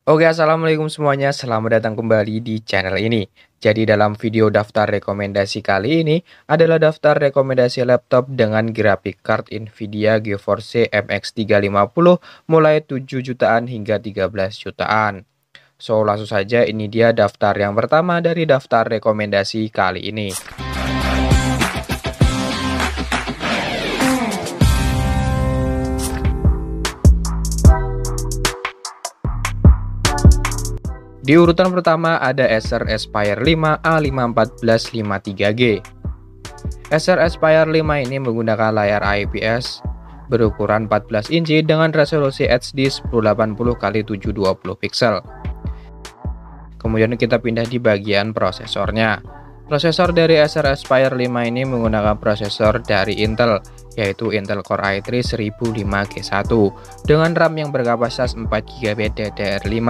Oke, assalamualaikum semuanya. Selamat datang kembali di channel ini. Jadi, dalam video daftar rekomendasi kali ini adalah daftar rekomendasi laptop dengan graphic card Nvidia GeForce MX 350 mulai 7 jutaan hingga 13 jutaan. So, langsung saja ini dia daftar yang pertama dari daftar rekomendasi kali ini. Di urutan pertama ada Acer Aspire 5 A51453G. Acer Aspire 5 ini menggunakan layar IPS berukuran 14 inci dengan resolusi HD 1080x720 pixel. Kemudian kita pindah di bagian prosesornya. Prosesor dari Acer Aspire 5 ini menggunakan prosesor dari Intel, yaitu Intel Core i3 1005G1 dengan RAM yang berkapasitas 4GB DDR5.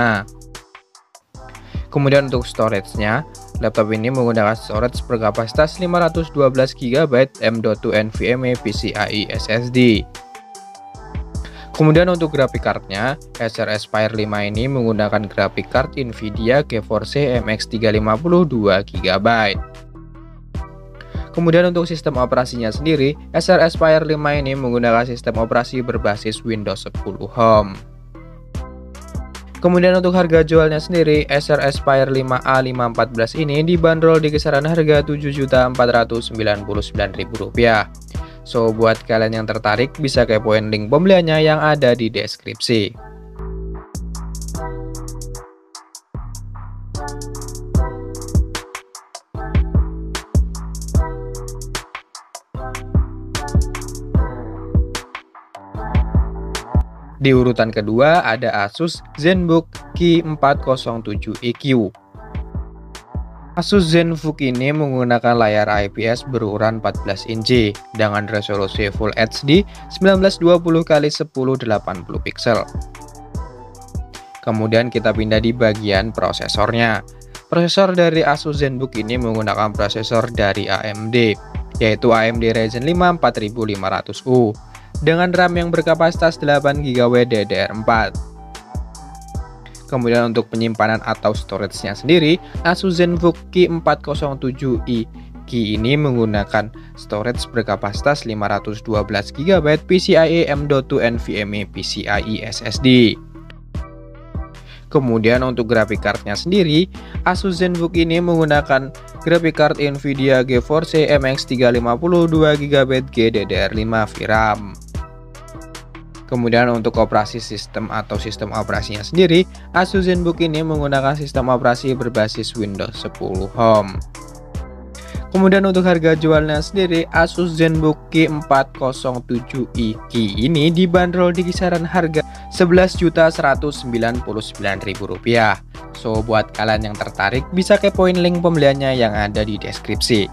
Kemudian untuk storage-nya, laptop ini menggunakan storage berkapasitas 512GB M.2 NVMe PCIe SSD. Kemudian untuk graphic card-nya, Acer Aspire 5 ini menggunakan graphic card Nvidia GeForce MX 350 2GB. Kemudian untuk sistem operasinya sendiri, Acer Aspire 5 ini menggunakan sistem operasi berbasis Windows 10 Home. Kemudian untuk harga jualnya sendiri, Acer Aspire 5 A514 ini dibanderol di kisaran harga Rp7.499.000. So, buat kalian yang tertarik bisa kepoin link pembeliannya yang ada di deskripsi. Di urutan kedua ada Asus ZenBook Q407EQ. Asus ZenBook ini menggunakan layar IPS berukuran 14 inci dengan resolusi Full HD 1920x1080 pixel. Kemudian kita pindah di bagian prosesornya. Prosesor dari Asus ZenBook ini menggunakan prosesor dari AMD, yaitu AMD Ryzen 5 4500U. dengan RAM yang berkapasitas 8GB DDR4. Kemudian untuk penyimpanan atau storage-nya sendiri, Asus ZenBook Q407i ini menggunakan storage berkapasitas 512GB PCIe M.2 NVMe PCIe SSD. Kemudian untuk graphic card-nya sendiri, Asus ZenBook ini menggunakan graphic card Nvidia GeForce MX 350 2GB GDDR5 VRAM. Kemudian untuk operasi sistem atau sistem operasinya sendiri, Asus ZenBook ini menggunakan sistem operasi berbasis Windows 10 Home. Kemudian untuk harga jualnya sendiri, Asus ZenBook Q407i ini dibanderol di kisaran harga Rp11.199.000. So, buat kalian yang tertarik bisa kepoin link pembeliannya yang ada di deskripsi.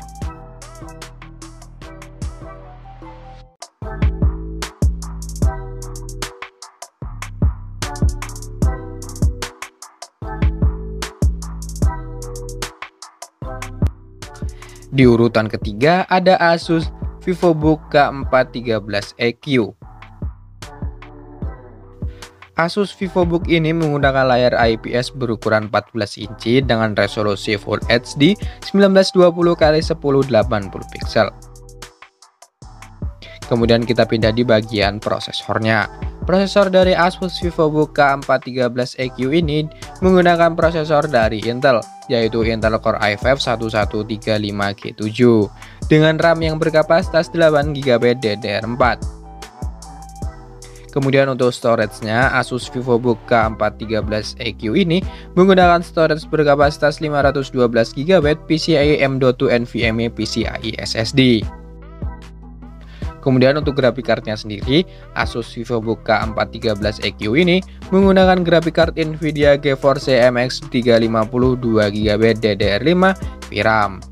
Di urutan ketiga ada Asus VivoBook K413EQ. Asus VivoBook ini menggunakan layar IPS berukuran 14 inci dengan resolusi Full HD 1920x1080 pixel. Kemudian kita pindah di bagian prosesornya. Prosesor dari Asus VivoBook K413EQ ini menggunakan prosesor dari Intel, yaitu Intel Core i5 1135G7 dengan RAM yang berkapasitas 8GB DDR4. Kemudian untuk storage-nya, Asus VivoBook K413EQ ini menggunakan storage berkapasitas 512GB PCIe M.2 NVMe PCIe SSD. Kemudian untuk graphic card-nya sendiri, Asus VivoBook K413EQ ini menggunakan graphic card Nvidia GeForce MX 350 2GB DDR5 VRAM.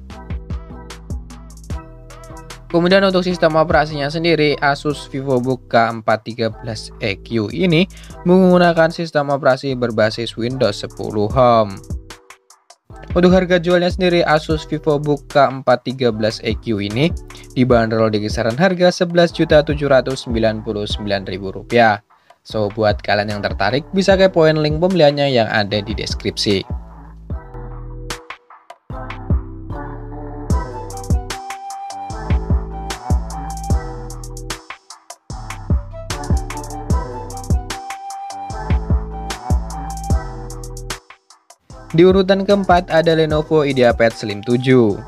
Kemudian untuk sistem operasinya sendiri, Asus VivoBook K413EQ ini menggunakan sistem operasi berbasis Windows 10 Home. Untuk harga jualnya sendiri, Asus VivoBook K413EQ ini dibanderol di kisaran harga Rp11.799.000. So, buat kalian yang tertarik, bisa kepoin link pembeliannya yang ada di deskripsi. Di urutan keempat ada Lenovo IdeaPad Slim 7.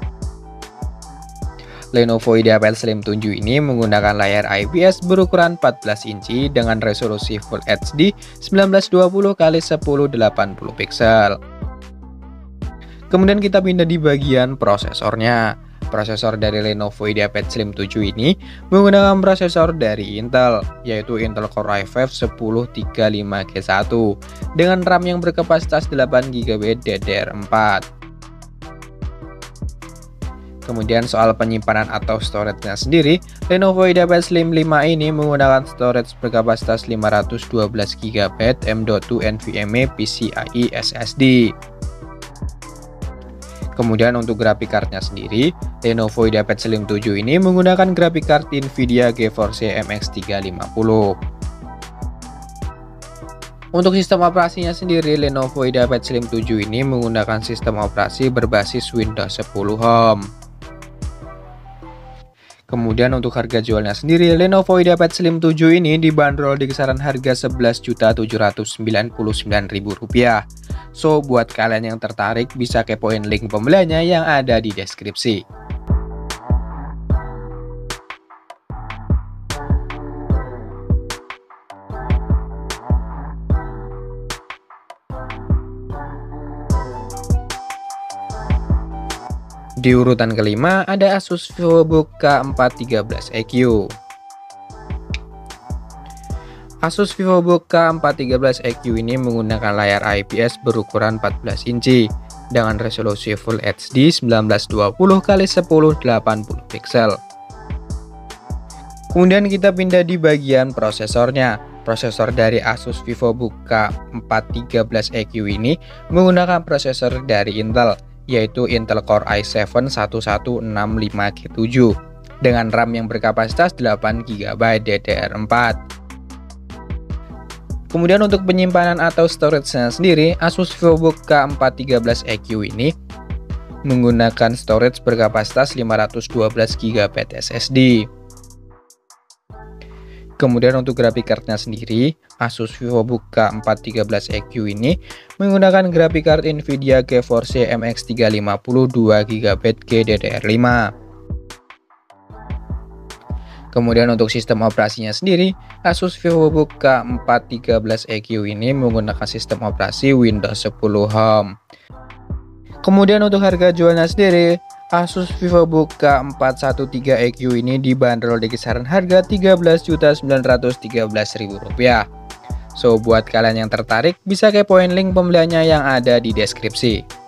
Lenovo IdeaPad Slim 7 ini menggunakan layar IPS berukuran 14 inci dengan resolusi Full HD 1920x1080 pixel. Kemudian kita pindah di bagian prosesornya. Prosesor dari Lenovo IdeaPad Slim 7 ini menggunakan prosesor dari Intel, yaitu Intel Core i5 1035G1 dengan RAM yang berkapasitas 8GB DDR4. Kemudian soal penyimpanan atau storage-nya sendiri, Lenovo IdeaPad Slim 5 ini menggunakan storage berkapasitas 512GB M.2 NVMe PCIe SSD. Kemudian untuk grafik card-nya sendiri, Lenovo IdeaPad Slim 7 ini menggunakan grafik card Nvidia GeForce MX 350. Untuk sistem operasinya sendiri, Lenovo IdeaPad Slim 7 ini menggunakan sistem operasi berbasis Windows 10 Home. Kemudian untuk harga jualnya sendiri, Lenovo IdeaPad Slim 7 ini dibanderol di kisaran harga Rp11.799.000. So, buat kalian yang tertarik bisa kepoin link pembeliannya yang ada di deskripsi. Di urutan kelima ada Asus VivoBook K413EQ. Asus VivoBook K413EQ ini menggunakan layar IPS berukuran 14 inci dengan resolusi Full HD 1920x1080 pixel. Kemudian kita pindah di bagian prosesornya. Prosesor dari Asus VivoBook K413EQ ini menggunakan prosesor dari Intel, yaitu Intel Core i7 1165G7 dengan RAM yang berkapasitas 8GB DDR4. Kemudian untuk penyimpanan atau storage-nya sendiri, Asus VivoBook K413EQ ini menggunakan storage berkapasitas 512GB SSD. Kemudian untuk grafik card-nya sendiri, Asus VivoBook K413EQ ini menggunakan grafik card Nvidia GeForce MX 350 2GB GDDR5. Kemudian untuk sistem operasinya sendiri, Asus VivoBook K413EQ ini menggunakan sistem operasi Windows 10 Home. Kemudian untuk harga jualnya sendiri, Asus VivoBook K413EQ ini dibanderol di kisaran harga Rp13.913.000. So, buat kalian yang tertarik bisa kepoin link pembeliannya yang ada di deskripsi.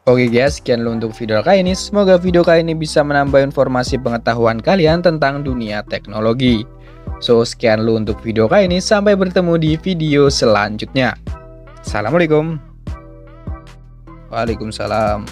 Oke guys, sekian dulu untuk video kali ini. Semoga video kali ini bisa menambah informasi pengetahuan kalian tentang dunia teknologi. So, sekian dulu untuk video kali ini. Sampai bertemu di video selanjutnya. Assalamualaikum. Waalaikumsalam.